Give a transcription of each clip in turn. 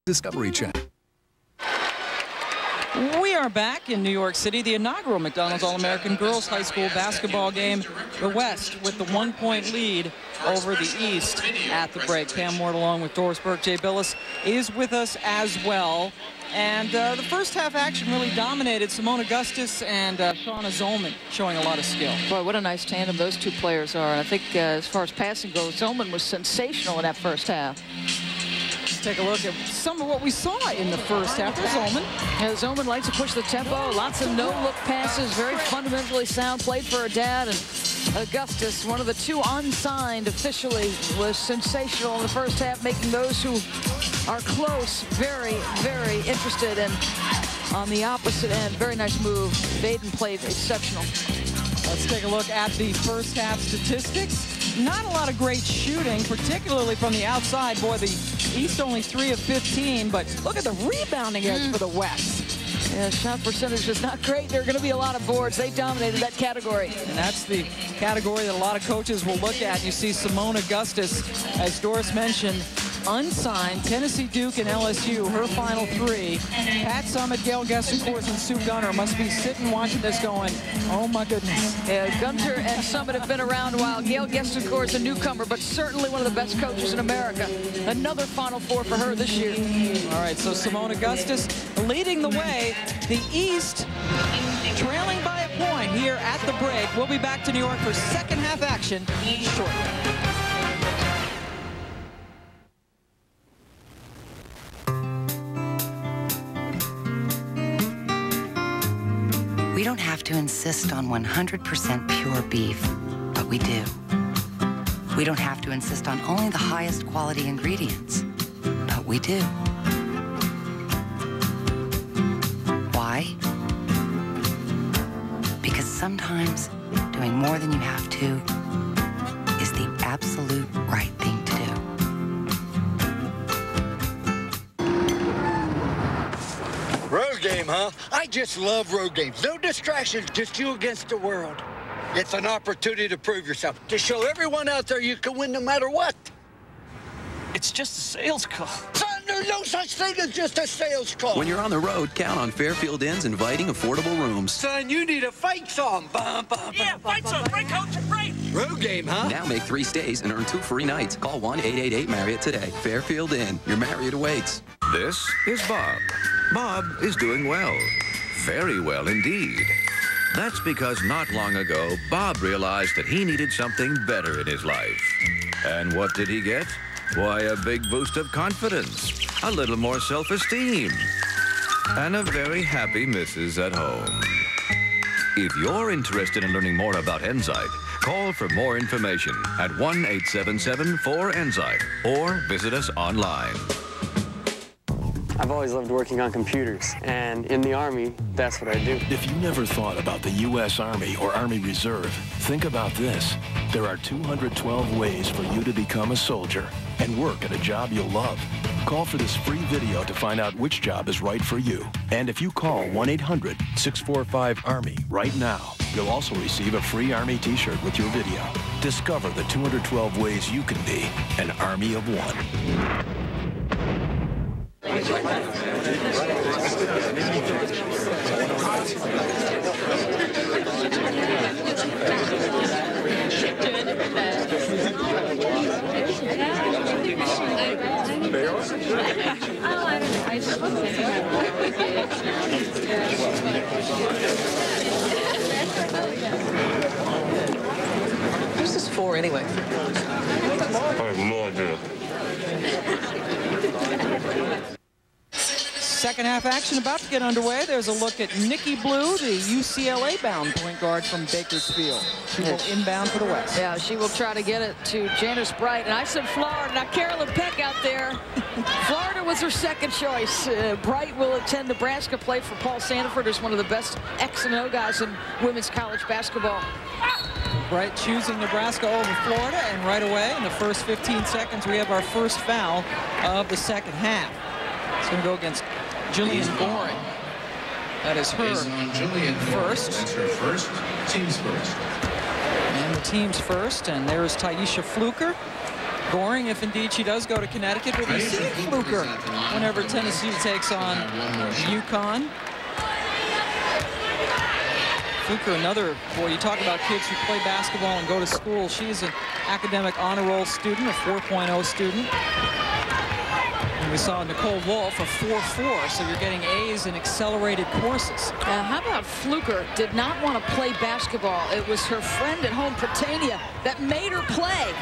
Discovery Channel. We are back in New York City, the inaugural McDonald's All-American Girls High School basketball game. The West with the 1-point lead over the East at the break. Pam Ward along with Doris Burke. Jay Billis is with us as well. And the first half action really dominated. Simone Augustus and Shauna Zolman showing a lot of skill. Boy, what a nice tandem those two players are. And I think as far as passing goes, Zolman was sensational in that first half. Let's take a look at some of what we saw in the first half of Zolman. Yeah, Zolman likes to push the tempo. Lots of no-look passes. Very fundamentally sound. Played for her dad. And Augustus, one of the two unsigned officially, was sensational in the first half, making those who are close very, very interested. And on the opposite end, very nice move. Baden played exceptional. Let's take a look at the first half statistics. Not a lot of great shooting, particularly from the outside. Boy, the East only 3 of 15, but look at the rebounding edge for the West. Yeah, shot percentage is not great. There are going to be a lot of boards. They dominated that category. And that's the category that a lot of coaches will look at. You see Simone Augustus, as Doris mentioned, unsigned, Tennessee, Duke, and LSU, her final 3. Pat Summitt, Gail Gessenkors, and Sue Gunter must be sitting watching this going, oh my goodness. Yeah, Gunter and Summitt have been around a while. Gail Gessenkors, a newcomer, but certainly one of the best coaches in America. Another Final Four for her this year. All right, so Simone Augustus leading the way. The East trailing by a point here at the break. We'll be back to New York for second half action shortly. We don't have to insist on 100% pure beef, but we do. We don't have to insist on only the highest quality ingredients, but we do. Why? Because sometimes doing more than you have to is the absolute right thing to do. Road game, huh? I just love road games. No distractions, just you against the world. It's an opportunity to prove yourself, to show everyone out there you can win no matter what. It's just a sales call. Son, there's no such thing as just a sales call. When you're on the road, count on Fairfield Inn's inviting affordable rooms. Son, you need a fight song. Bum, bum, Yeah, fight song. Break coats and break. Road game, huh? Now make 3 stays and earn 2 free nights. Call 1-888-MARRIOTT today. Fairfield Inn. Your Marriott awaits. This is Bob. Bob is doing well. Very well indeed. That's because not long ago, Bob realized that he needed something better in his life. And what did he get? Why, a big boost of confidence, a little more self-esteem, and a very happy missus at home. If you're interested in learning more about Enzyte, call for more information at 1-877-4-ENZYTE or visit us online. I've always loved working on computers, and in the Army, that's what I do. If you never thought about the U.S. Army or Army Reserve, think about this. There are 212 ways for you to become a soldier and work at a job you'll love. Call for this free video to find out which job is right for you. And if you call 1-800-645-ARMY right now, you'll also receive a free Army t-shirt with your video. Discover the 212 ways you can be an Army of One. Who's this for, anyway? I have no idea. Second half action about to get underway. There's a look at Nikki Blue, the UCLA-bound point guard from Bakersfield. She will inbound for the West. Yeah, she will try to get it to Janice Bright. And I said Florida. Now, Carolyn Peck out there. Florida was her second choice. Bright will attend Nebraska, play for Paul Sanford, who's one of the best X and O guys in women's college basketball. Bright choosing Nebraska over Florida, and right away in the first 15 seconds, we have our first foul of the second half. It's going to go against Jillian Boring. That is her first. That's her first. Team's first. And the team's first. And there's Taisha Fluker. Goring, if indeed she does go to Connecticut, will be seeing Fluker whenever Tennessee takes on UConn. Fluker, another, boy, you talk about kids who play basketball and go to school. She's an academic honor roll student, a 4.0 student. And we saw Nicole Wolf, a 4.4, so you're getting A's in accelerated courses. How about Fluker did not want to play basketball? It was her friend at home, Pratania, that made her play.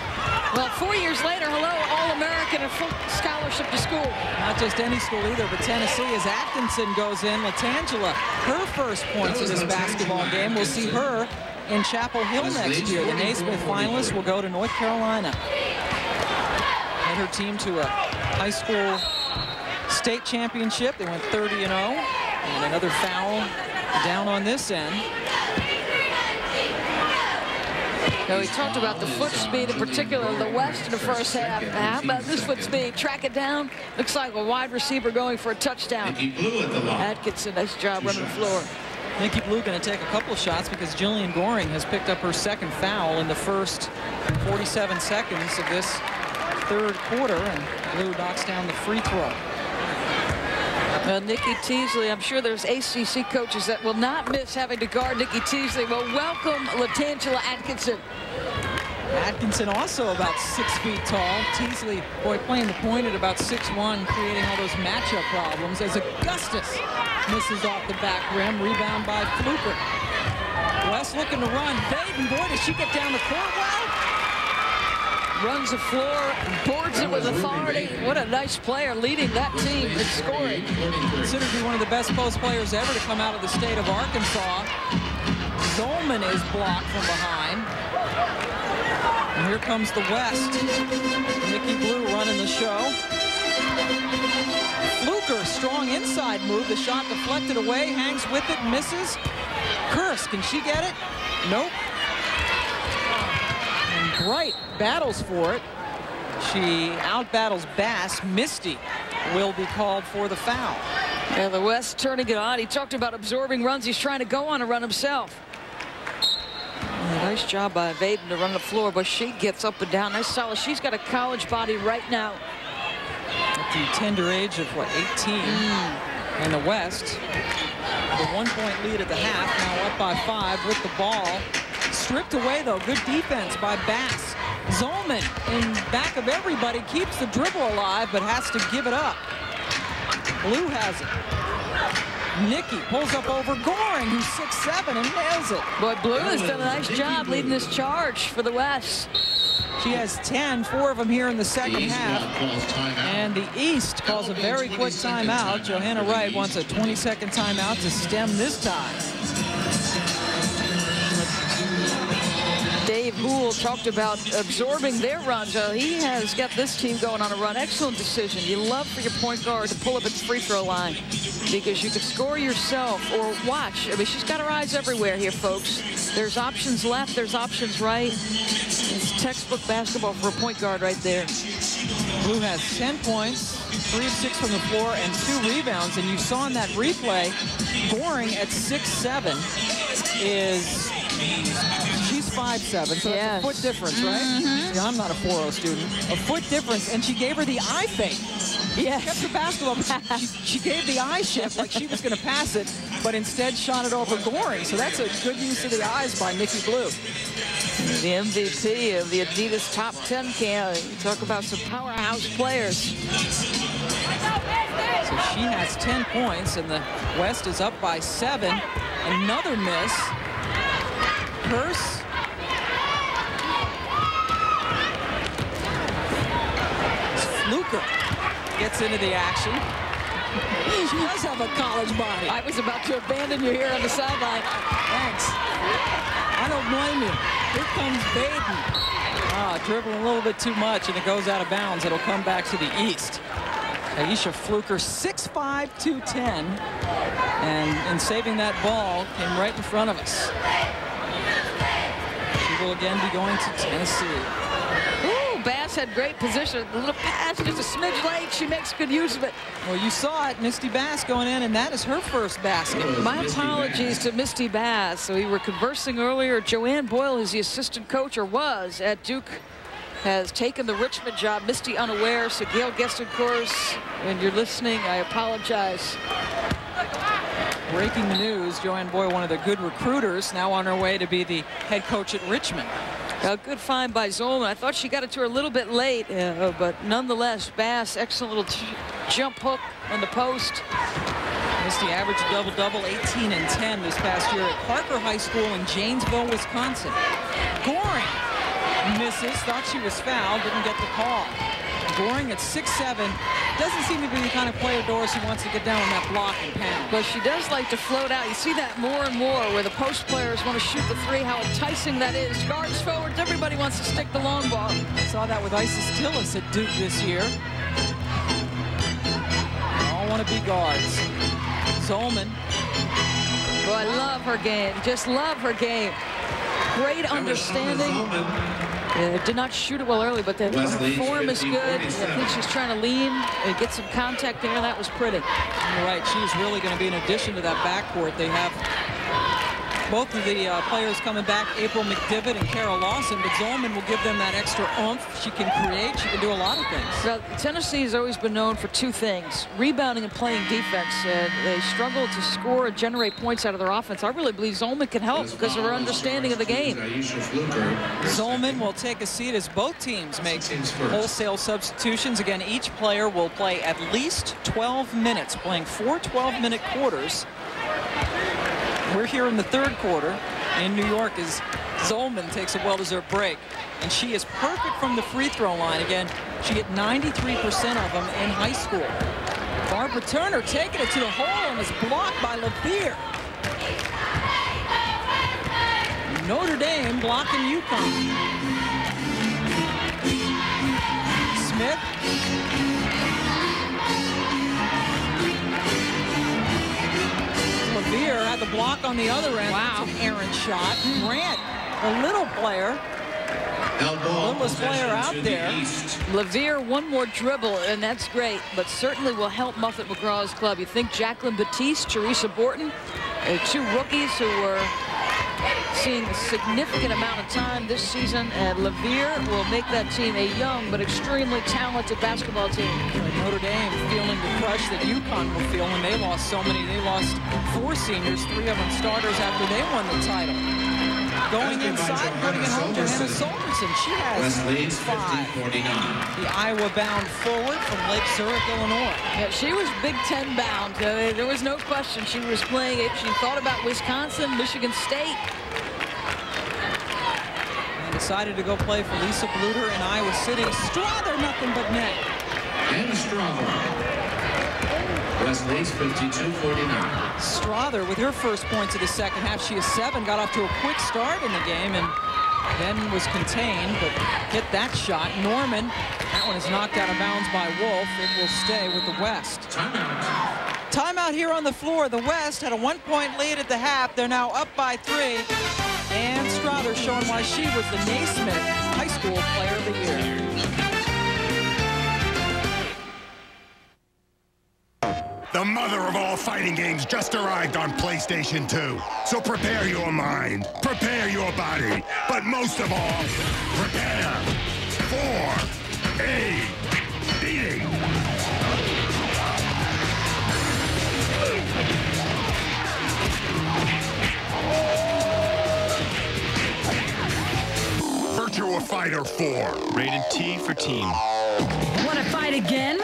Well, 4 years later, hello, All-American and full scholarship to school. Not just any school either, but Tennessee, as Atkinson goes in. Latangela, her first points in this basketball game. We'll see her in Chapel Hill next year. The Naismith finalist will go to North Carolina. Led her team to a high school state championship. They went 30-0. And another foul down on this end. We talked about the foot speed, in particular the West in the first half. How about this foot speed? Track it down. Looks like a wide receiver going for a touchdown. Atkinson, nice job running the floor. Nikki Blue going to take a couple of shots because Jillian Goring has picked up her second foul in the first 47 seconds of this third quarter, and Blue knocks down the free throw. Nikki Teasley, I'm sure there's ACC coaches that will not miss having to guard Nikki Teasley. Well, welcome Latangela Atkinson. Atkinson also about 6 feet tall. Teasley, boy, playing the point at about 6'1", creating all those matchup problems as Augustus misses off the back rim. Rebound by Fluker. West looking to run. Baden, boy, does she get down the court well? Runs the floor, boards it with authority. What a nice player leading that team in scoring. Considered to be one of the best post players ever to come out of the state of Arkansas. Zolman is blocked from behind. And here comes the West. Nikki Blue running the show. Fluker, strong inside move. The shot deflected away, hangs with it, misses. Kurse, can she get it? Nope. And Bright battles for it. She out-battles Bass. Misty will be called for the foul. Yeah, the West turning it on. He talked about absorbing runs. He's trying to go on a run himself. Nice job by Vaden to run the floor, but she gets up and down. Nice solid. She's got a college body right now. At the tender age of, what, 18? And the West, the 1-point lead at the half, now up by 5 with the ball. Stripped away, though. Good defense by Bass. Zolman in back of everybody, keeps the dribble alive, but has to give it up. Blue has it. Nikki pulls up over Goring, who's 6'7", and nails it. Boy, Blue has done a nice job leading this charge for the West. She has 10, 4 of them here in the second half. And the East calls a very quick timeout. Johanna Wright wants a 20-second timeout to stem this tie. Dave Houle talked about absorbing their runs. He has got this team going on a run. Excellent decision. You love for your point guard to pull up at the free throw line because you could score yourself or watch. I mean, she's got her eyes everywhere here, folks. There's options left. There's options right. It's textbook basketball for a point guard right there. Blue has 10 points, 3 of 6 from the floor, and 2 rebounds. And you saw in that replay, Goring at 6'7" is... She's 5'7", so that's a foot difference, right? Yeah, I'm not a 4.0 student. A foot difference, and she gave her the eye fake. Yeah, kept the basketball. She gave the eye shift like she was going to pass it, but instead shot it over Goring. So that's a good use of the eyes by Nikki Blue. The MVP of the Adidas Top 10 camp. You talk about some powerhouse players. So she has 10 points, and the West is up by 7. Another miss. Kurse. Fluker gets into the action. She does have a college body. I was about to abandon you here on the sideline. Thanks. I don't blame you. Here comes Baden. Dribbling a little bit too much, and it goes out of bounds. It'll come back to the East. Aisha Fluker, 6'5", 210. And in saving that ball, came right in front of us. She will again be going to Tennessee. Ooh, Bass had great position. A little pass, just a smidge late. She makes good use of it. Well, you saw it, Misty Bass going in, and that is her first basket. My apologies to Misty Bass. So we were conversing earlier. Joanne Boyle is the assistant coach, or was, at Duke has taken the Richmond job. Misty unaware, so Gail Gestencourse, when you're listening, I apologize. Breaking the news, Joanne Boy, one of the good recruiters, now on her way to be the head coach at Richmond. A good find by Zolman. I thought she got it to her a little bit late, but nonetheless, Bass, excellent little jump hook on the post. Misty averaged a double-double, 18 and 10 this past year at Parker High School in Janesville, Wisconsin. Goring misses, thought she was fouled, didn't get the call. Goring at 6'7", doesn't seem to be the kind of player, Doris, who wants to get down on that block and pound. But she does like to float out. You see that more and more where the post players want to shoot the three, how enticing that is. Guards, forwards, everybody wants to stick the long ball. Saw that with Isis Tillis at Duke this year. All want to be guards. Zolman. Boy, I love her game. Just love her game. Great understanding. Did not shoot it well early, but the form is good. I think she's trying to lean and get some contact there. That was pretty. You're right. She's really going to be an addition to that backcourt. They have both of the players coming back, April McDivitt and Carol Lawson, but Zolman will give them that extra oomph. She can create. She can do a lot of things. Well, Tennessee has always been known for two things, rebounding and playing defense. They struggle to score and generate points out of their offense. I really believe Zolman can help because of her understanding of the game. Zolman will take a seat as both teams make wholesale substitutions. Again, each player will play at least 12 minutes, playing 4 12-minute quarters. We're here in the third quarter in New York as Zolman takes a well-deserved break. And she is perfect from the free throw line. Again, she hit 93% of them in high school. Barbara Turner taking it to the hole and is blocked by LaVere. Notre Dame blocking UConn. Smith. LaVere had the block on the other end. Wow. That's an errant shot. Grant, a little player, littlest player out there. LaVere, one more dribble, and that's great, but certainly will help Muffet McGraw's club. You think Jacqueline Batiste, Teresa Borton, two rookies who were seeing a significant amount of time this season, and LaVere will make that team a young but extremely talented basketball team. Notre Dame feeling the crush that UConn will feel when they lost so many. They lost 4 seniors, 3 of them starters after they won the title. Going inside, putting it home to Hannah Solderson. She has 5. The Iowa-bound forward from Lake Zurich, Illinois. Yeah, she was Big Ten bound. There was no question she was playing it. She thought about Wisconsin, Michigan State. And decided to go play for Lisa Bluter in Iowa City. Strother, nothing but net. And Strother. Wesley's 52-49. Strother with her first points of the second half. She is 7, got off to a quick start in the game and then was contained, but hit that shot. Norman, that one is knocked out of bounds by Wolf. It will stay with the West. Timeout. Timeout here on the floor. The West had a 1-point lead at the half. They're now up by 3. And Strother showing why she was the Naismith High School Player of the Year. The mother of all fighting games just arrived on PlayStation 2. So prepare your mind, prepare your body, but most of all, prepare for a beating. Virtua Fighter 4. Rated T for teen. Want to fight again?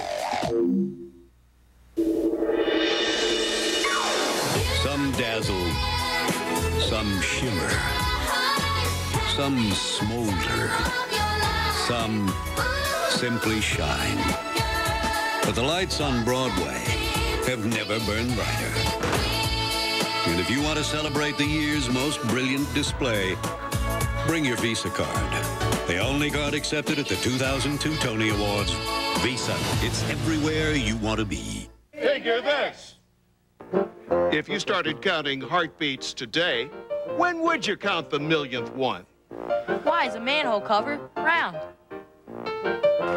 Some dazzle, some shimmer, some smolder, some simply shine. But the lights on Broadway have never burned brighter. And if you want to celebrate the year's most brilliant display, bring your Visa card. The only card accepted at the 2002 Tony Awards. Visa, it's everywhere you want to be. Figure this. If you started counting heartbeats today, when would you count the millionth one? Why is a manhole cover round?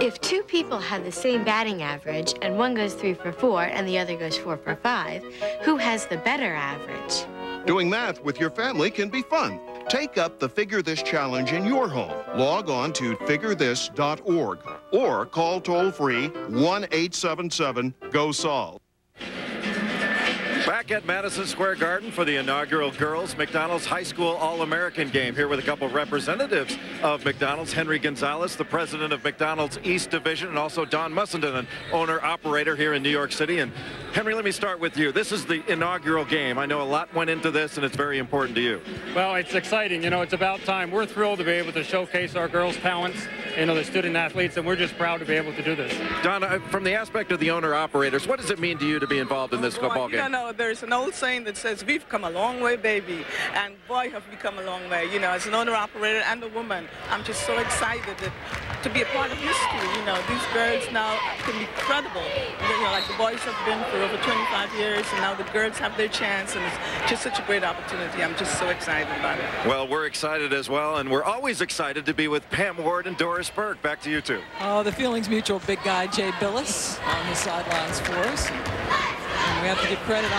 If 2 people have the same batting average and one goes 3 for 4 and the other goes 4 for 5, who has the better average? Doing math with your family can be fun. Take up the Figure This challenge in your home. Log on to figurethis.org or call toll-free 1-877-GO-SOLVE. Back at Madison Square Garden for the inaugural Girls McDonald's High School All-American game. Here with a couple representatives of McDonald's, Henry Gonzalez, the president of McDonald's East Division, and also Don Mussenden, an owner-operator here in New York City. And Henry, let me start with you. This is the inaugural game. I know a lot went into this, and it's very important to you. Well, it's exciting. You know, it's about time. We're thrilled to be able to showcase our girls' talents, you know, the student athletes, and we're just proud to be able to do this. Don, from the aspect of the owner-operators, what does it mean to you to be involved in this football game? You know, there's an old saying that says, we've come a long way, baby. And boy, have we come a long way. You know, as an owner-operator and a woman, I'm just so excited to be a part of history. You know, these girls now can be credible. You know, like the boys have been for over 25 years, and now the girls have their chance, and it's just such a great opportunity. I'm just so excited about it. Well, we're excited as well, and we're always excited to be with Pam Ward and Doris Burke. Back to you two. Oh, the feeling's mutual. Big guy Jay Billis on the sidelines for us. And we have to give credit,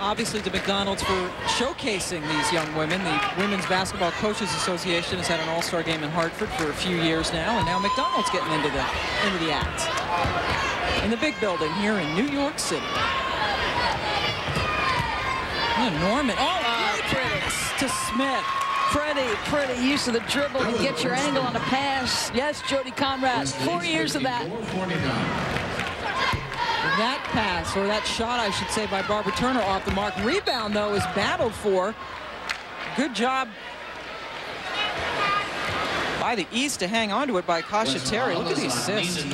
obviously, to McDonald's for showcasing these young women. The Women's Basketball Coaches Association has had an all-star game in Hartford for a few years now, and now McDonald's getting into the act in the big building here in New York City. Norman. Oh, critics to Smith. Pretty use of the dribble to get your angle on a pass. Yes, Jody Conrad, 4 years of that. That pass, or that shot, I should say, by Barbara Turner off the mark. Rebound, though, is battled for. Good job by the East to hang on to it by Kasha Terry. Look at the assist.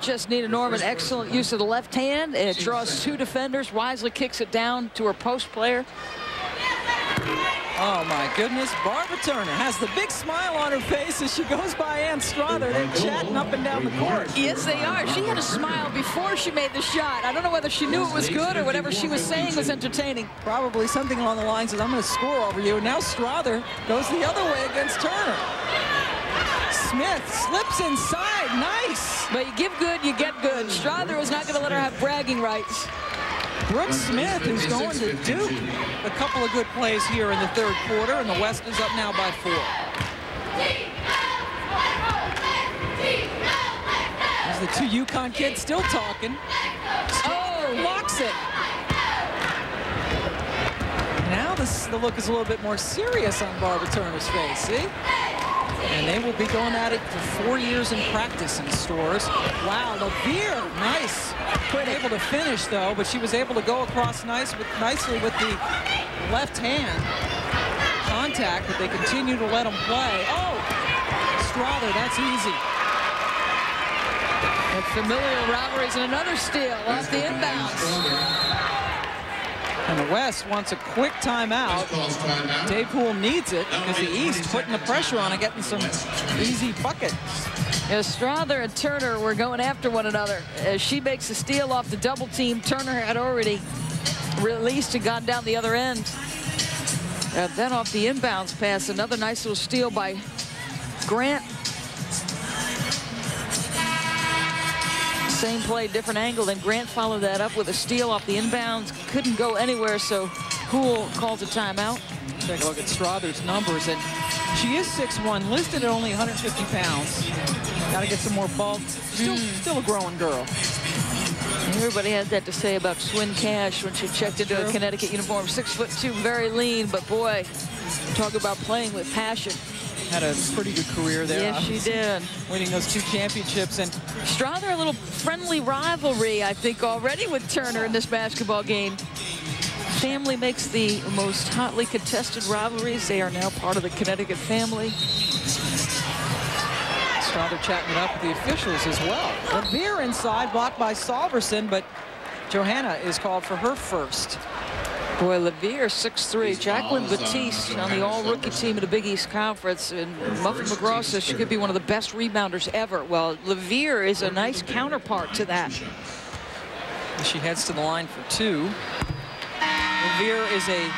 Just Nina Norman, excellent use of the left hand. It draws two defenders, wisely kicks it down to her post player. Oh, my goodness. Barbara Turner has the big smile on her face as she goes by Ann Strother. They're chatting up and down the court. Yes, they are. She had a smile before she made the shot. I don't know whether she knew it was good or whatever she was saying was entertaining. Probably something along the lines of, I'm going to score over you. And now Strother goes the other way against Turner. Smith slips inside. Nice. But you give good, you get good. Strother was not going to let her have bragging rights. Brooks Smith, who's going to Duke. A couple of good plays here in the third quarter, and the West is up now by 4. There's the two UConn kids still talking. Oh, blocks it. Now the look is a little bit more serious on Barbara Turner's face, see? And they will be going at it for 4 years in practice in stores. Wow, LeVere, nice. Couldn't able to finish, though, but she was able to go across nicely with the left hand contact, but they continue to let them play. Oh, Strother, that's easy. And familial rivalries and another steal off the inbounds. And the West wants a quick timeout. Dave Poole needs it because the East putting the pressure on and getting some easy buckets. Strother and Turner were going after one another. As she makes a steal off the double team, Turner had already released and gone down the other end. And then off the inbounds pass, another nice little steal by Grant. Same play, different angle. Then Grant followed that up with a steal off the inbounds. Couldn't go anywhere, so Poole calls a timeout. Take a look at Strother's numbers, and she is 6'1", listed at only 150 pounds. Got to get some more bulk. Still a growing girl. Everybody had that to say about Swin Cash when she checked into a Connecticut uniform. 6'2", very lean, but boy, talk about playing with passion. Had a pretty good career there. Yes, she did. Winning those 2 championships. And Strother, a little friendly rivalry, I think, already with Turner in this basketball game. Family makes the most hotly contested rivalries. They are now part of the Connecticut family. Strother chatting it up with the officials as well. LeVere inside, blocked by Salverson, but Johanna is called for her first. Boy, LeVere, 6'3". Jacqueline Batiste on the all-rookie team of the Big East Conference. And Muffin McGraw says she could be one of the best rebounders ever. Well, LeVere is a nice counterpart to that. She heads to the line for 2. LeVere is a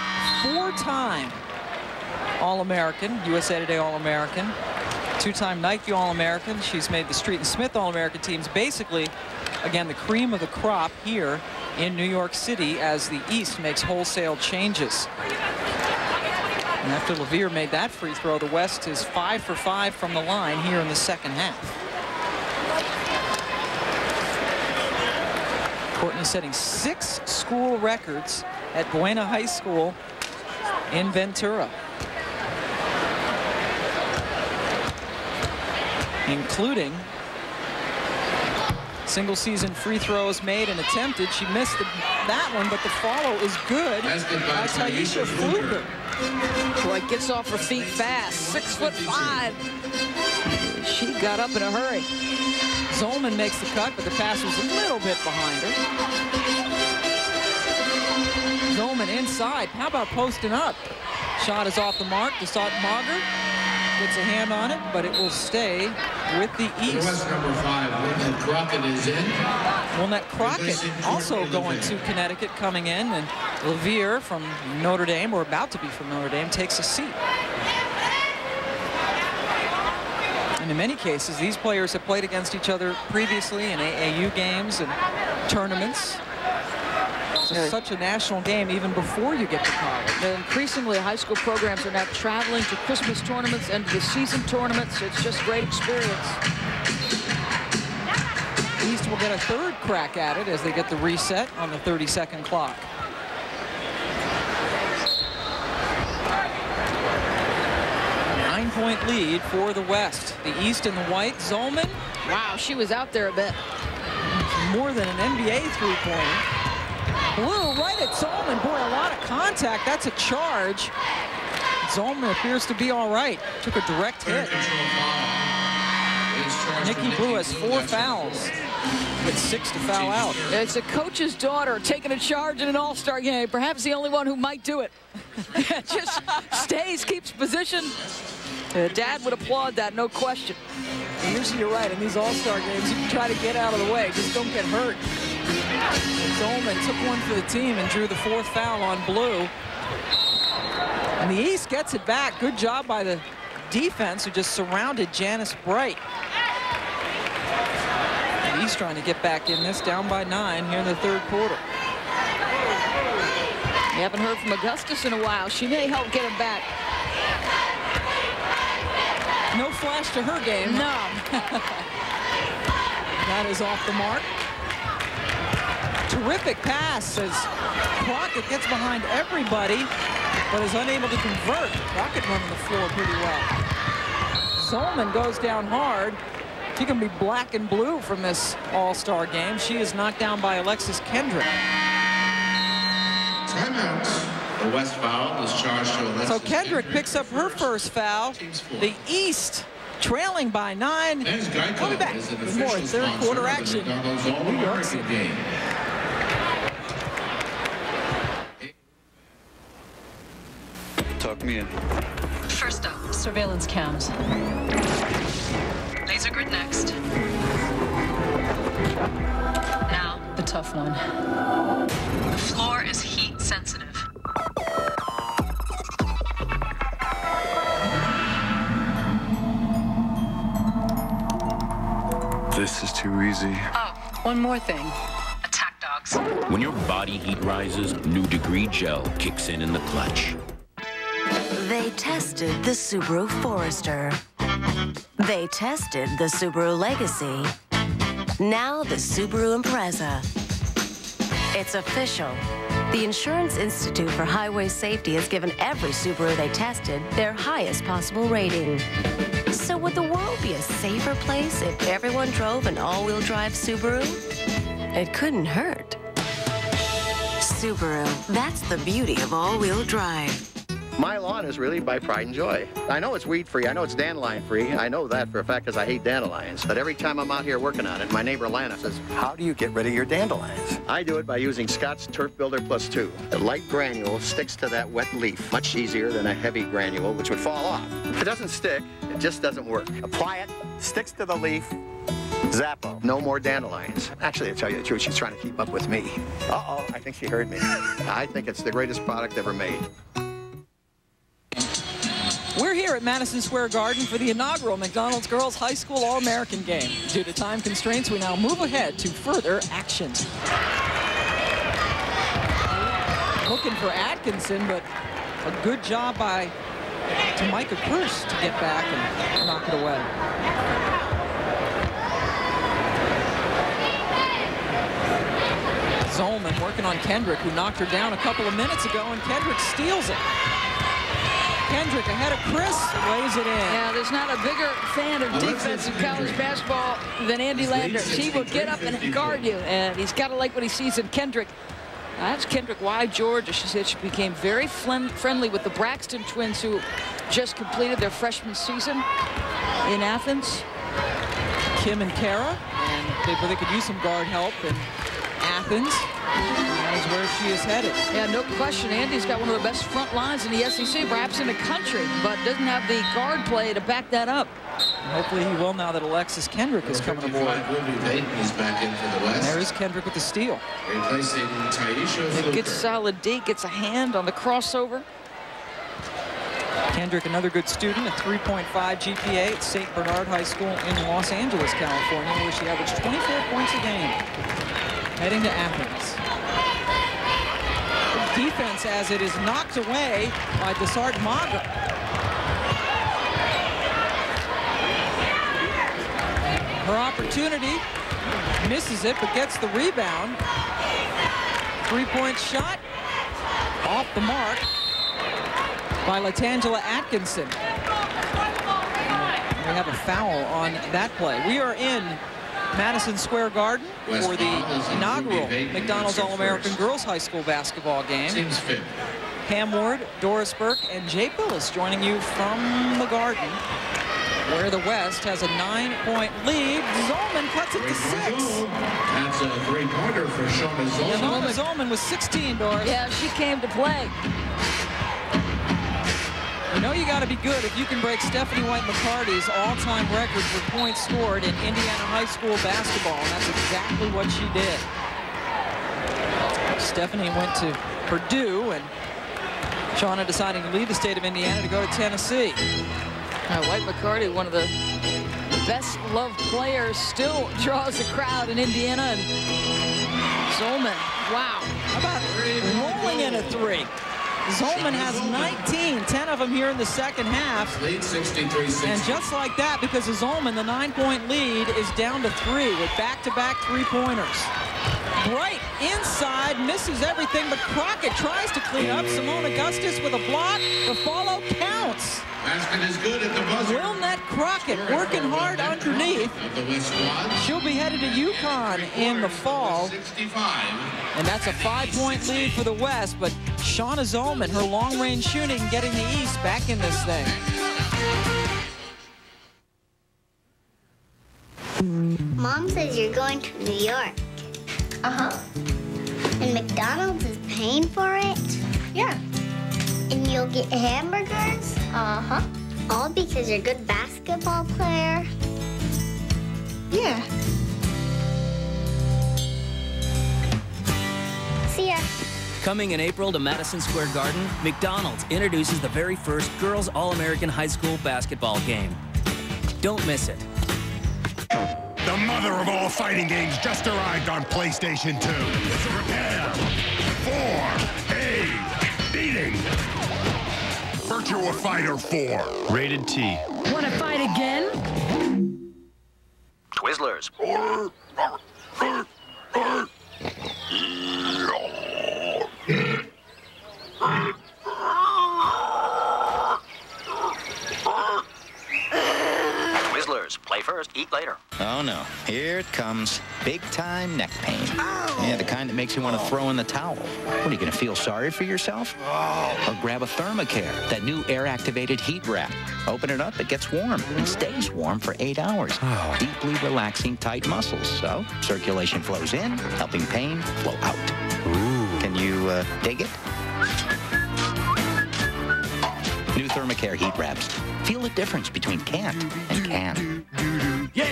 4-time All-American, USA Today All-American, 2-time Nike All-American. She's made the Street and Smith All-American teams. Basically, again, the cream of the crop here in New York City as the East makes wholesale changes. And after LeVere made that free throw, the West is 5 for 5 from the line here in the second half. Courtney setting 6 school records at Buena High School in Ventura, including single season free throws made and attempted. She missed that one, but the follow is good by Taisha Fluker. Boy, gets off her feet fast. 6'5". She got up in a hurry. Zolman makes the cut, but the pass was a little bit behind her. Zolman inside. How about posting up? Shot is off the mark. Desart Mager gets a hand on it, but it will stay with the East. West number 5, Lynette Crockett is in. Lynette Crockett also going to Connecticut, coming in, and LeVere from Notre Dame, or about to be from Notre Dame, takes a seat. And in many cases, these players have played against each other previously in AAU games and tournaments. It's such a national game even before you get to college. Increasingly, high school programs are now traveling to Christmas tournaments and to the season tournaments. It's just great experience. East will get a third crack at it as they get the reset on the 30-second clock. Nine-point lead for the West. The East in the white. Zolman. Wow, she was out there a bit. More than an NBA three-pointer. Blue right at Zolman. Boy, a lot of contact. That's a charge. Zolman appears to be all right. Took a direct hit. Nikki Blue has 4 fouls. With 6 to foul out. It's a coach's daughter taking a charge in an all-star game. Perhaps the only one who might do it. Just stays, keeps position. Dad would applaud that, no question. Usually you're right. In these all-star games, you can try to get out of the way. Just don't get hurt. Zolman took one for the team and drew the 4th foul on Blue. And the East gets it back. Good job by the defense who just surrounded Janice Bright. The East trying to get back in this, down by 9 here in the 3rd quarter. We haven't heard from Augustus in a while. She may help get him back. No flash to her game. No. That is off the mark. Terrific pass as Crockett gets behind everybody, but is unable to convert. Crockett running the floor pretty well. Zolman goes down hard. She can be black and blue from this all-star game. She is knocked down by Alexis Kendrick. Timeout. The West foul is charged to Alexis. So Kendrick picks up her first foul. The East trailing by 9. We'll be back with more 3rd quarter action. New York City. Talk me in. First up, surveillance cams. Laser grid next. Now, the tough one. The floor is heat sensitive. This is too easy. Oh, one more thing. Attack dogs. When your body heat rises, New Degree Gel kicks in the clutch. They tested the Subaru Forester. They tested the Subaru Legacy. Now the Subaru Impreza. It's official. The Insurance Institute for Highway Safety has given every Subaru they tested their highest possible rating. So would the world be a safer place if everyone drove an all-wheel drive Subaru? It couldn't hurt. Subaru, that's the beauty of all-wheel drive. My lawn is really my pride and joy. I know it's weed-free. I know it's dandelion-free. I know that for a fact because I hate dandelions. But every time I'm out here working on it, my neighbor Lana says, how do you get rid of your dandelions? I do it by using Scott's Turf Builder Plus 2. The light granule sticks to that wet leaf much easier than a heavy granule, which would fall off. If it doesn't stick, it just doesn't work. Apply it, sticks to the leaf, Zappo. No more dandelions. Actually, to tell you the truth, she's trying to keep up with me. Uh-oh, I think she heard me. I think it's the greatest product ever made. We're here at Madison Square Garden for the inaugural McDonald's Girls High School All-American game. Due to time constraints, we now move ahead to further action. Looking for Atkinson, but a good job by to Micah Cruz to get back and knock it away. Zolman working on Kendrick, who knocked her down a couple of minutes ago, and Kendrick steals it. Kendrick ahead of Chris, lays it in. Yeah, there's not a bigger fan of defense in college basketball than Andy Landers. He will get up and guard you, and he's got to like what he sees in Kendrick. That's Kendrick Why, Georgia. She said she became very friendly with the Braxton twins, who just completed their freshman season in Athens. Kim and Kara, and they could use some guard help in Athens. That is where she is headed. Yeah, no question. Andy's got one of the best front lines in the SEC, perhaps in the country, but doesn't have the guard play to back that up. And hopefully he will now that Alexis Kendrick is coming aboard. Is back in for the West. There is Kendrick with the steal. Replacing Taisha. Gets solid D, gets a hand on the crossover. Kendrick, another good student, a 3.5 GPA at St. Bernard High School in Los Angeles, California, where she averaged 24 points a game. Heading to Athens. Defense as it is knocked away by Desart Maga. Her opportunity, misses it, but gets the rebound. Three-point shot, off the mark by Latangela Atkinson. We have a foul on that play. We are in Madison Square Garden for the inaugural McDonald's All-American Girls High School basketball game. Seems fit. Pam Ward, Doris Burke, and Jay Billis joining you from the Garden, where the West has a 9-point lead. Zolman cuts it to 6. That's a three-pointer for Shona Zolman. Yeah, Zolman was 16, Doris. Yeah, she came to play. You know you got to be good if you can break Stephanie White McCarty's all-time record for points scored in Indiana high school basketball, and that's exactly what she did. Stephanie went to Purdue, and Shauna deciding to leave the state of Indiana to go to Tennessee. White McCarty, one of the best-loved players, still draws a crowd in Indiana. And Zolman, wow. How about rolling in a three? Zolman has 19, 10 of them here in the second half. Lead 63-60. And just like that, because of Zolman, the 9-point lead is down to 3 with back-to-back three-pointers. Bright inside, misses everything, but Crockett tries to clean up. Simone Augustus with a block. The follow counts. Basket is good at the buzzer. Wilnette Crockett working hard underneath. She'll be headed to UConn in the fall. And that's a 5-point lead for the West, but Shauna Zolman, her long-range shooting, getting the East back in this thing. Mom says you're going to New York. Uh-huh. And McDonald's is paying for it? Yeah. And you'll get hamburgers? Uh-huh. All because you're a good basketball player? Yeah. See ya. Coming in April to Madison Square Garden, McDonald's introduces the very first Girls All-American High School basketball game. Don't miss it. The mother of all fighting games just arrived on PlayStation 2. Prepare for a beating. Virtua Fighter 4. Rated T. Want to fight again? Twizzlers. Twizzlers. Play first, eat later. Oh no, here it comes. Big time neck pain. Yeah, the kind that makes you want to throw in the towel. What, are you going to feel sorry for yourself? Or grab a Thermacare, that new air-activated heat wrap. Open it up, it gets warm and stays warm for 8 hours. Deeply relaxing tight muscles, so circulation flows in, helping pain flow out. Ooh. Can you dig it? New Thermacare heat wraps. Feel the difference between can't and can. Yeah!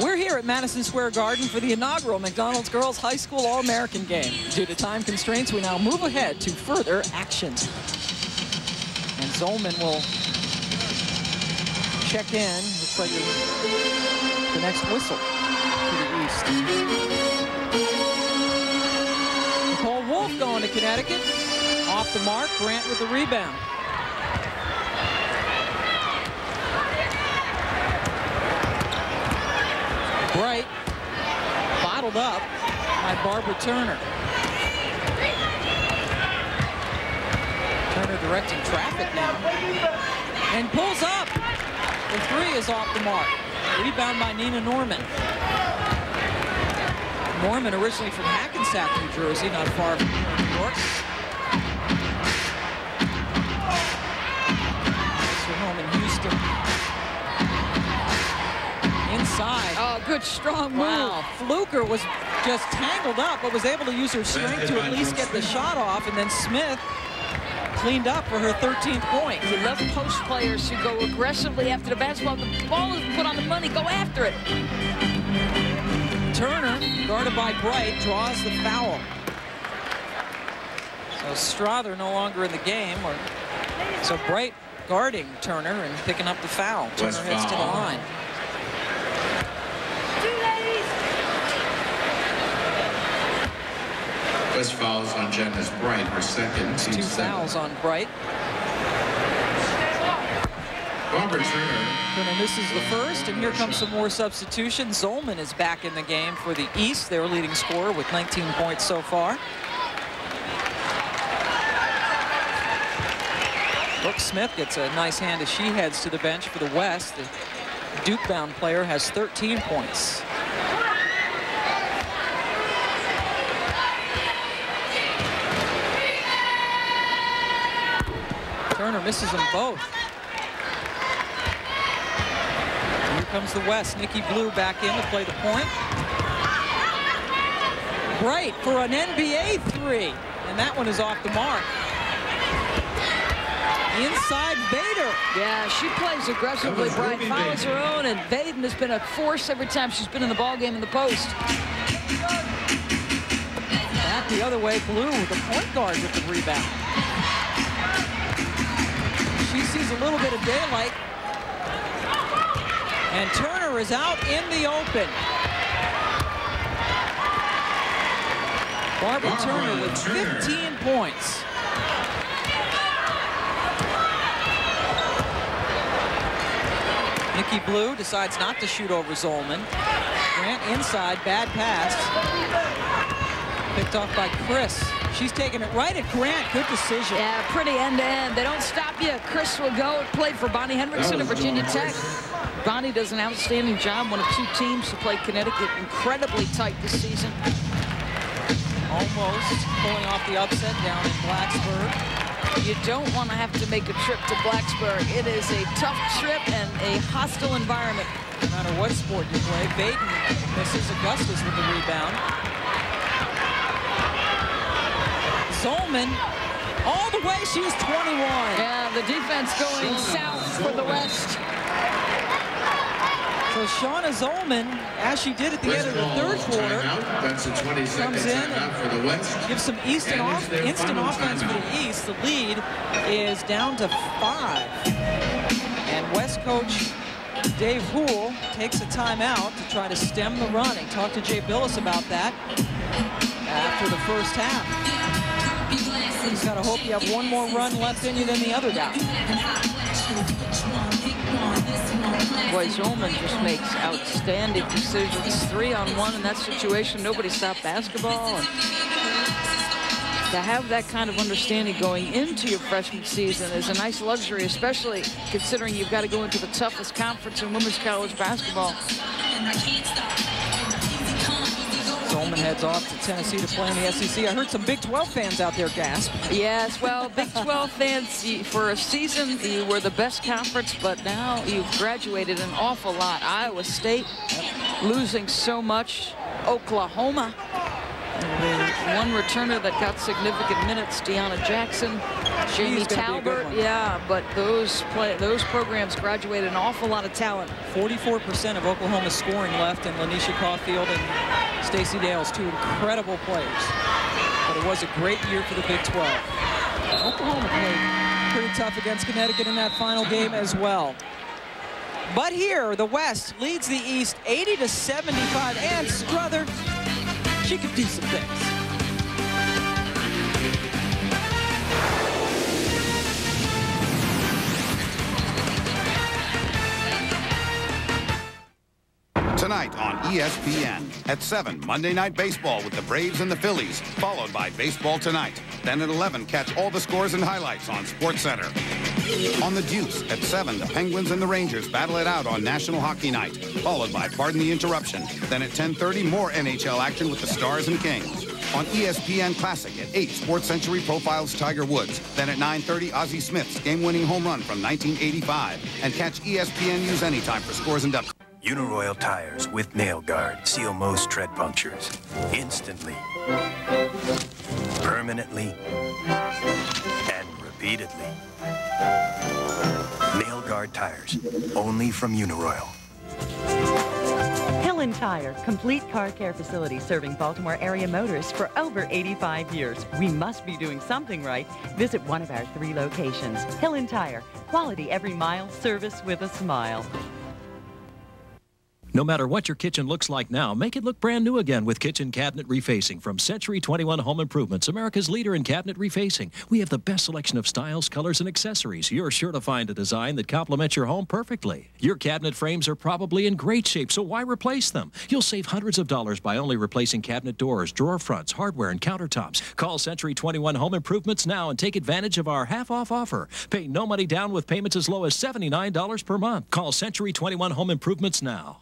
We're here at Madison Square Garden for the inaugural McDonald's Girls High School All-American game. Due to time constraints, we now move ahead to further action. And Zolman will check in. Looks like the next whistle to the east. Nicole Wolf going to Connecticut. Off the mark, Grant with the rebound. held up by Barbara Turner. Turner directing traffic now. And pulls up. The three is off the mark. Rebound by Nina Norman. Norman originally from Hackensack, New Jersey, not far from here in New York. Her home in Houston. Inside. Oh, good strong move. Wow. Fluker was just tangled up, but was able to use her strength to at least get the shot off, and then Smith cleaned up for her 13th point. You love post players who go aggressively after the basketball. The ball is put on the money. Go after it. Turner, guarded by Bright, draws the foul. So Strother no longer in the game. So Bright guarding Turner and picking up the foul. Turner heads to the line. First fouls on Janice Bright, her second. Two fouls on Bright. Barbara Turner. Turner misses the first, and here comes some more substitutions. Zolman is back in the game for the East, their leading scorer with 19 points so far. Brooke Smith gets a nice hand as she heads to the bench for the West. The Duke-bound player has 13 points. Turner misses them both. Here comes the West. Nikki Blue back in to play the point. Bright for an NBA three. And that one is off the mark. Inside Vader. Yeah, she plays aggressively. Bright follows her own, and Vaden has been a force every time she's been in the ball game in the post. Back the other way, Blue with the point guard with the rebound. She sees a little bit of daylight. And Turner is out in the open. Barbara Turner with 15 points. Nikki Blue decides not to shoot over Zolman. Grant inside, bad pass. Picked off by Chris. She's taking it right at Grant. Good decision. Yeah, pretty end-to-end. They don't stop you. Chris will go. Played for Bonnie Hendrickson at Virginia Tech. Bonnie does an outstanding job. One of two teams to play Connecticut incredibly tight this season. Almost pulling off the upset down in Blacksburg. You don't want to have to make a trip to Blacksburg. It is a tough trip and a hostile environment. No matter what sport you play. Baden misses Augustus with the rebound. Zolman, all the way, she's 21. Yeah, the defense going south for the West. So Shauna Zolman, as she did at the end of the third quarter, That's a 20-second comes in timeout for the West. and gives some instant offense for the East. The lead is down to 5. And West coach Dave Houle takes a timeout to try to stem the run. He talked to Jay Billis about that after the first half. You just gotta hope you have one more run left in you than the other guy. Boy, Zolman just makes outstanding decisions. 3-on-1 in that situation. Nobody stopped basketball. And to have that kind of understanding going into your freshman season is a nice luxury, especially considering you've got to go into the toughest conference in women's college basketball. Zolman heads off to Tennessee to play in the SEC. I heard some Big 12 fans out there gasp. Yes, well, Big 12 fans, for a season, you were the best conference, but now you've graduated an awful lot. Iowa State losing so much. Oklahoma, the one returner that got significant minutes, Deanna Jackson, Jamie Talbert. Yeah, but those programs graduated an awful lot of talent. 44% of Oklahoma's scoring left in Lanisha Caulfield and Stacey Dales, two incredible players. But it was a great year for the Big 12. Oklahoma played pretty tough against Connecticut in that final game as well. But here, the West leads the East 80-75, and Strother, she could do some things. tonight on ESPN. At 7, Monday Night Baseball with the Braves and the Phillies, followed by Baseball Tonight. Then at 11, catch all the scores and highlights on SportsCenter. On the Deuce, at 7, the Penguins and the Rangers battle it out on National Hockey Night, followed by Pardon the Interruption. Then at 10:30, more NHL action with the Stars and Kings. On ESPN Classic at 8, Sports Century profiles Tiger Woods. Then at 9:30, Ozzie Smith's game-winning home run from 1985. And catch ESPN News anytime for scores and depth. Uniroyal tires with nail guard seal most tread punctures instantly, permanently, and repeatedly. Nail guard tires, only from Uniroyal. Helen Tire, complete car care facility serving Baltimore area motorists for over 85 years. We must be doing something right. Visit one of our 3 locations. Helen Tire, quality every mile, service with a smile. No matter what your kitchen looks like now, make it look brand new again with kitchen cabinet refacing from Century 21 Home Improvements, America's leader in cabinet refacing. We have the best selection of styles, colors, and accessories. You're sure to find a design that complements your home perfectly. Your cabinet frames are probably in great shape, so why replace them? You'll save hundreds of dollars by only replacing cabinet doors, drawer fronts, hardware, and countertops. Call Century 21 Home Improvements now and take advantage of our half-off offer. Pay no money down with payments as low as $79 per month. Call Century 21 Home Improvements now.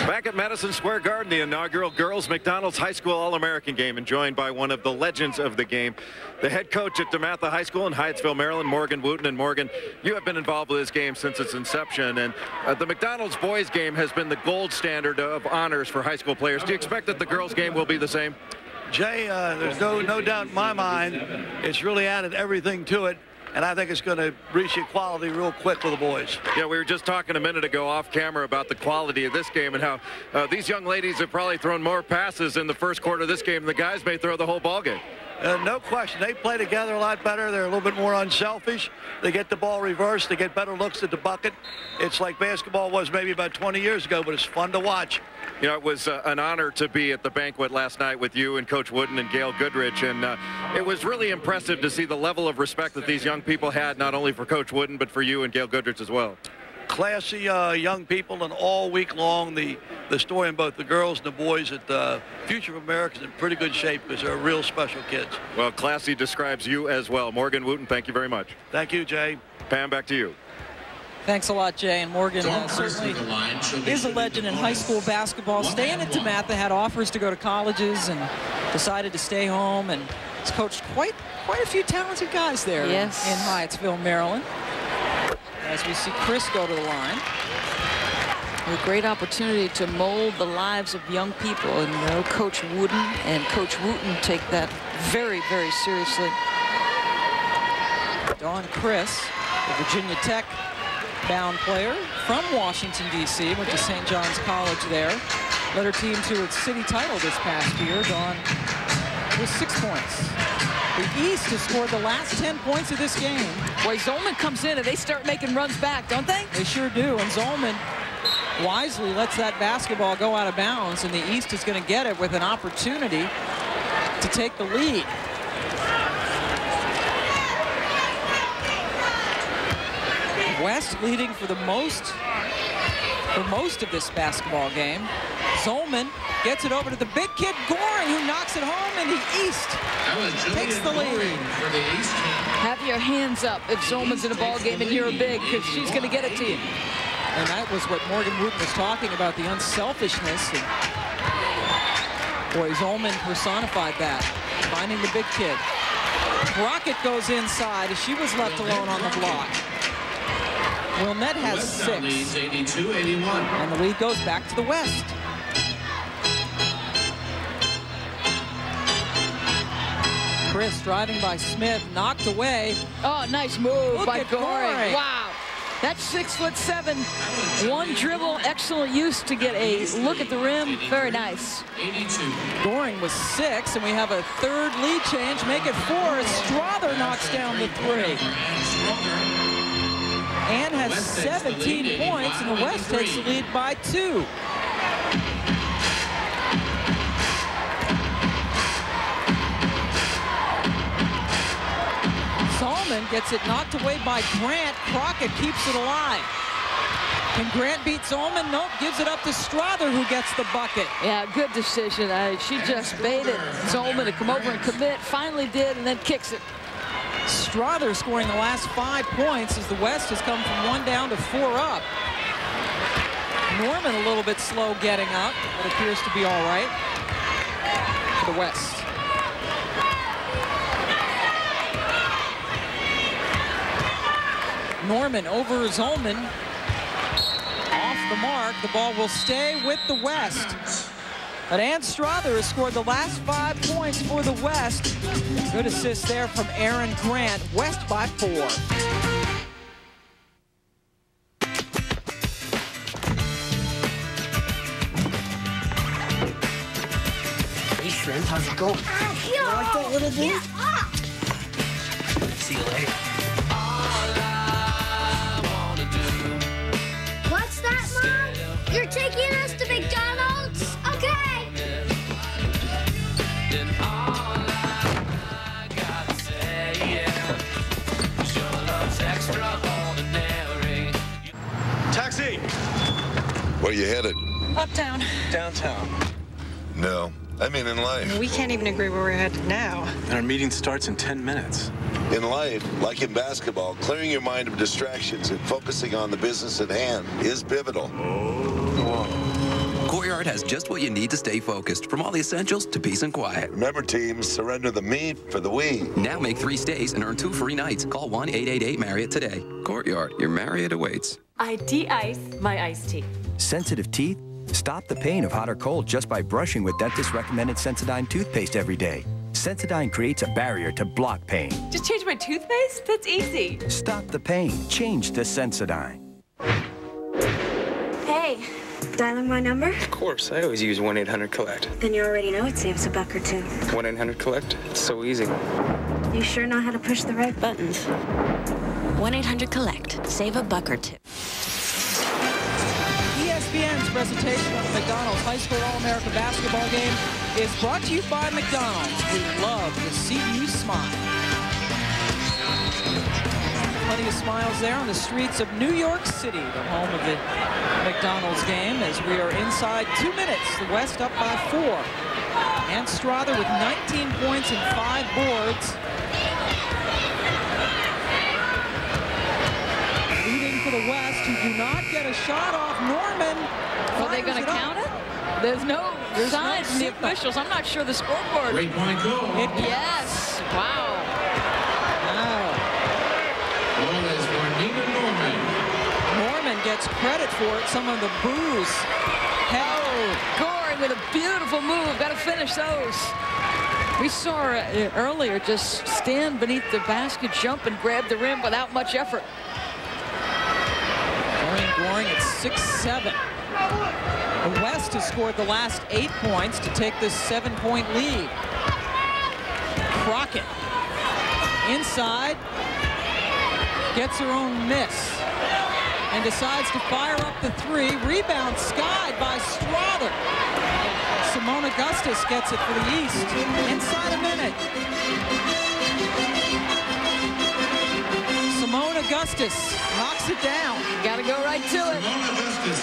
Back at Madison Square Garden, the inaugural Girls McDonald's High School All-American game, and joined by one of the legends of the game, the head coach at DeMatha High School in Hyattsville, Maryland, Morgan Wooten. And Morgan, you have been involved with this game since its inception, and the McDonald's boys game has been the gold standard of honors for high school players. Do you expect that the girls game will be the same? Jay, there's no doubt in my mind. It's really added everything to it. And I think it's going to reach equality real quick with the boys. Yeah, we were just talking a minute ago off camera about the quality of this game and how these young ladies have probably thrown more passes in the first quarter of this game than the guys may throw the whole ball game. No question. They play together a lot better. They're a little bit more unselfish. They get the ball reversed. They get better looks at the bucket. It's like basketball was maybe about 20 years ago, but it's fun to watch. You know, it was an honor to be at the banquet last night with you and Coach Wooten and Gail Goodrich, and it was really impressive to see the level of respect that these young people had, not only for Coach Wooten, but for you and Gail Goodrich as well. Classy young people, and all week long the story in both the girls and the boys at the Future of America is in pretty good shape because they're real special kids. Well, classy describes you as well. Morgan Wooten, thank you very much. Thank you, Jay. Pam, back to you. Thanks a lot, Jay. And Morgan certainly is a legend in high school basketball. Staying at DeMatha, had offers to go to colleges and decided to stay home, and has coached quite a few talented guys there in Hyattsville, Maryland. As we see Chris go to the line. A great opportunity to mold the lives of young people, and you know, Coach Wooten and Coach Wooten take that very, very seriously. Dawn Chris, the Virginia Tech bound player from Washington, D.C., went to St. John's College there. Led her team to its city title this past year. Dawn with 6 points. The East has scored the last 10 points of this game. Boy, Zolman comes in and they start making runs back, don't they? They sure do, and Zolman wisely lets that basketball go out of bounds, and the East is going to get it with an opportunity to take the lead. West leading for most of this basketball game. Zolman gets it over to the big kid Goring, who knocks it home, and the East takes the lead. For the East. Have your hands up if Zolman's in a ball game and you're a big, because she's going to get it to you. And that was what Morgan Wooten was talking about, the unselfishness. And boy, Zolman personified that, finding the big kid. Crockett goes inside as she was left alone on the block. Wilnett has 6. Leads 82-81. And the lead goes back to the West. Chris driving by Smith, knocked away. Oh, nice move by Goring. Wow. That's 6'7". One dribble, excellent use to get a look at the rim. Very nice. 82. Goring was 6, and we have a third lead change. Make it 4 as Strother knocks down the 3. Ann has 17 points, and the West takes the lead by 2. Solomon gets it knocked away by Grant. Crockett keeps it alive. Can Grant beat Zolman? Nope, gives it up to Strother, who gets the bucket. Yeah, good decision. She just baited Zolman to come over and commit. Finally did, and then kicks it. Strother scoring the last 5 points as the West has come from 1 down to 4 up. Norman a little bit slow getting up, but appears to be all right for the West. Norman over Zolman. Off the mark. The ball will stay with the West. But Ann Strother has scored the last 5 points for the West. Good assist there from Aaron Grant. West by 4. Hey, Shrimp, how's it going? You like that little thing? See you later. What's that, Mom? You're taking us to McDonald's? Okay. Taxi! Where you headed? Uptown. Downtown. No, I mean in life. We can't even agree where we're headed now. And our meeting starts in 10 minutes. In life, like in basketball, clearing your mind of distractions and focusing on the business at hand is pivotal. Courtyard has just what you need to stay focused, from all the essentials to peace and quiet. Remember, teams, surrender the me for the we. Now make 3 stays and earn 2 free nights. Call 1-888-MARRIOTT today. Courtyard, your Marriott awaits. I de-ice my iced tea. Sensitive teeth? Stop the pain of hot or cold just by brushing with dentist-recommended Sensodyne toothpaste every day. Sensodyne creates a barrier to block pain. Just change my toothpaste? That's easy. Stop the pain. Change to Sensodyne. Hey, dialing my number? Of course, I always use 1-800-COLLECT. Then you already know it saves $1 or $2. 1-800-COLLECT? It's so easy. You sure know how to push the right buttons. 1-800-COLLECT. Save $1 or $2. ESPN's presentation of the McDonald's High School All-America basketball game is brought to you by McDonald's. We love to see you smile. Plenty of smiles there on the streets of New York City, the home of the McDonald's game, as we are inside 2 minutes. The West up by 4. Ann Strother with 19 points and 5 boards. Leading for the West, who do not get a shot off. Norman. Are they going to count it? There's no sign from the officials. I'm not sure the scoreboard. 3-point goal. Yes. Wow. Goal is for Nina Norman. Norman gets credit for it. Some of the boos. Corey with a beautiful move. Got to finish those. We saw her earlier just stand beneath the basket, jump, and grab the rim without much effort. Goring at 6-7. The West has scored the last 8 points to take this 7-point lead. Crockett inside, gets her own miss, and decides to fire up the 3. Rebound skied by Strother. Simone Augustus gets it for the East. Inside a minute. Simone Augustus knocks it down. Got to go right to it.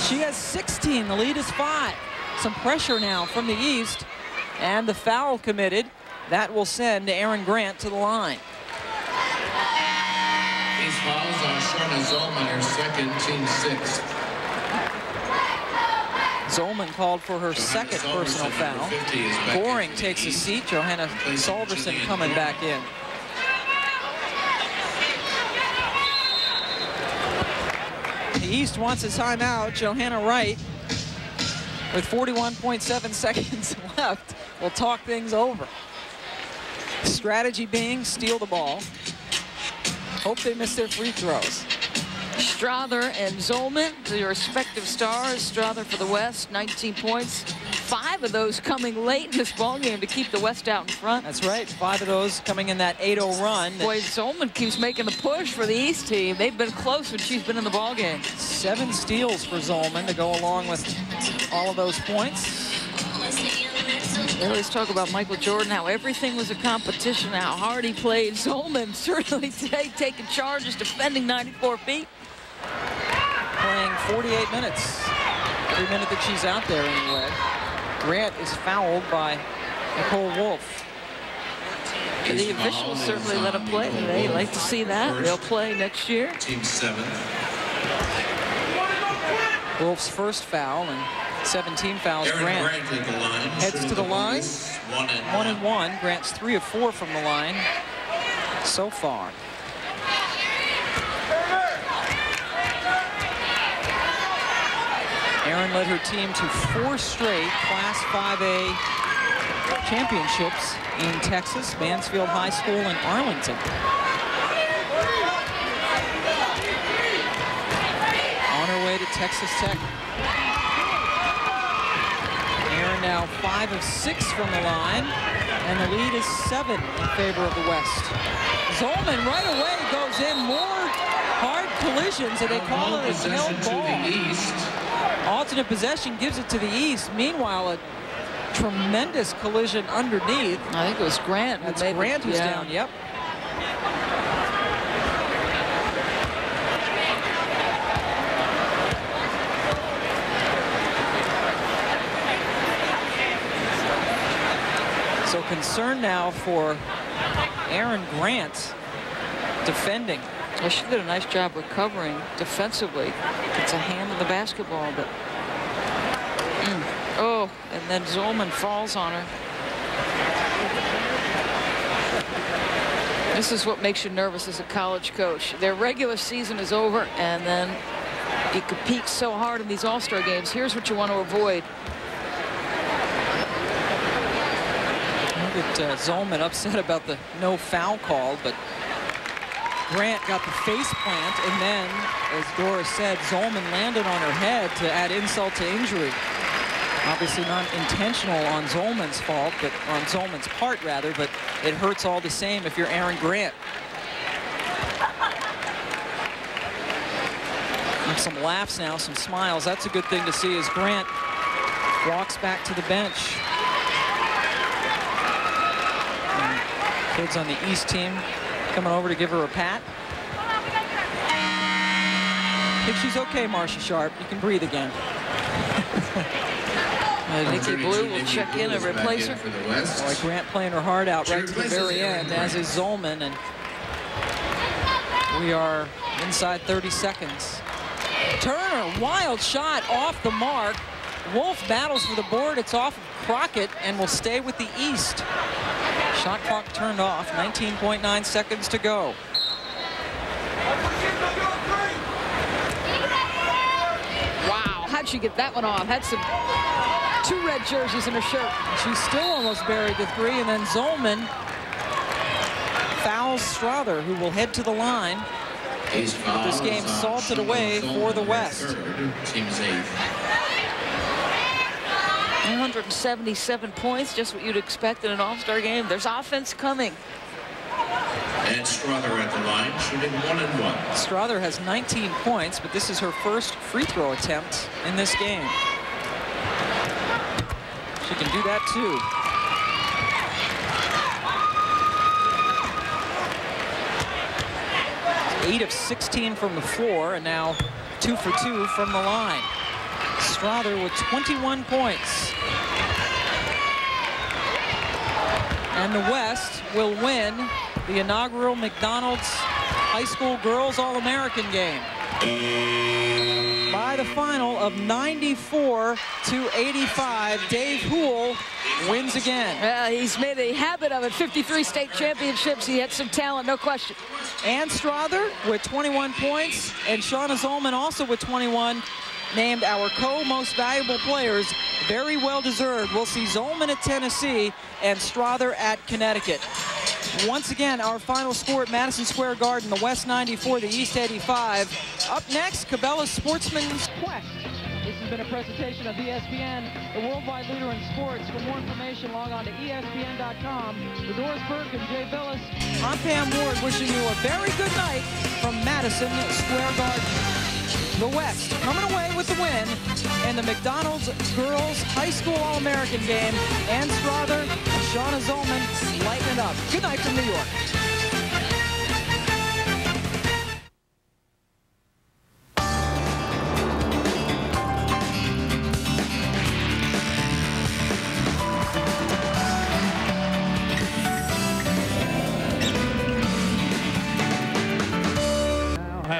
She has 16. The lead is 5. Some pressure now from the East. And the foul committed. That will send Aaron Grant to the line. These fouls on Sharna Zolman, her second, team 6th. Zolman called for her second personal foul. Goring takes a seat. Johanna Salverson coming back in. The East wants a timeout. Johanna Wright, with 41.7 seconds left, will talk things over. Strategy being steal the ball. Hope they miss their free throws. Strother and Zolman, the respective stars. Strother for the West, 19 points. 5 of those coming late in this ballgame to keep the West out in front. That's right. 5 of those coming in that 8-0 run. Boy, Zolman keeps making the push for the East team. They've been close when she's been in the ballgame. 7 steals for Zolman to go along with all of those points. They always talk about Michael Jordan, how everything was a competition, how hard he played. Zolman certainly today taking charges, defending 94 feet. playing 48 minutes. Every minute that she's out there anyway. Grant is fouled by Nicole Wolf. The officials certainly let them play today. Like to see that. They'll play next year. Team 7. Wolf's first foul and 17 fouls. Grant heads to the line. 1 and 1. Grant's 3 of 4 from the line so far. Aaron led her team to 4 straight Class 5A championships in Texas, Mansfield High School and Arlington. On her way to Texas Tech. Aaron now 5 of 6 from the line, and the lead is 7 in favor of the West. Zolman right away goes in. More hard collisions, and they call it a held ball. Alternate possession gives it to the East. Meanwhile, a tremendous collision underneath. I think it was Grant. That's Grant who's down, yep. So concern now for Aaron Grant defending. Well, she did a nice job recovering defensively. It's a hand in the basketball, but oh, and then Zolman falls on her. This is what makes you nervous as a college coach. Their regular season is over, and then you compete so hard in these all-star games. Here's what you want to avoid. Look at Zolman upset about the no foul call, but Grant got the face plant, and then, as Doris said, Zolman landed on her head to add insult to injury. Obviously not intentional on Zolman's fault, but on Zolman's part rather, but it hurts all the same if you're Aaron Grant. And some laughs now, some smiles. That's a good thing to see as Grant walks back to the bench. And kids on the East team coming over to give her a pat. I think she's okay, Marcia Sharp. You can breathe again. Nikki Blue will check in and replace her. Boy, Grant playing her heart out right to the very end, as is Zolman, and we are inside 30 seconds. Turner, wild shot off the mark. Wolf battles for the board. It's off of Crockett and will stay with the East. Shot clock turned off, 19.9 seconds to go. Wow, how'd she get that one off? Had some 2 red jerseys in her shirt. She's still almost buried the 3, and then Zolman fouls Strother, who will head to the line. This game salted away for the West. Team's 8. 177 points, just what you'd expect in an all-star game. There's offense coming. And Strother at the line, shooting 1 and 1. Strother has 19 points, but this is her first free throw attempt in this game. She can do that too. It's 8 of 16 from the floor, and now 2 for 2 from the line. Strother with 21 points. And the West will win the inaugural McDonald's High School Girls All-American game by the final of 94-85. Dave Houle wins again. He's made a habit of it. 53 state championships. He had some talent, no question. And Strother with 21 points, and Shauna Zolman also with 21. Named our co-most valuable players. Very well deserved. We'll see Zolman at Tennessee and Strother at Connecticut. Once again, our final score at Madison Square Garden, the West 94, the East 85. Up next, Cabela's Sportsman's Quest. This has been a presentation of ESPN, the worldwide leader in sports. For more information, log on to ESPN.com. For Doris Burke and Jay Billis, I'm Pam Ward, wishing you a very good night from Madison Square Garden. The West coming away with the win in the McDonald's Girls High School All-American game. Ann Strother and Shauna Zolman lighting it up. Good night from New York.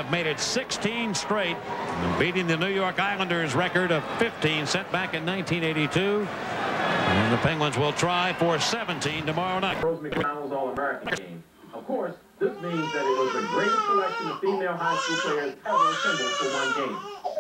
have made it 16 straight, beating the New York Islanders record of 15 set back in 1982. And the Penguins will try for 17 tomorrow night. McDonald's All-American game. Of course, this means that it was the greatest selection of female high school players ever assembled for one game.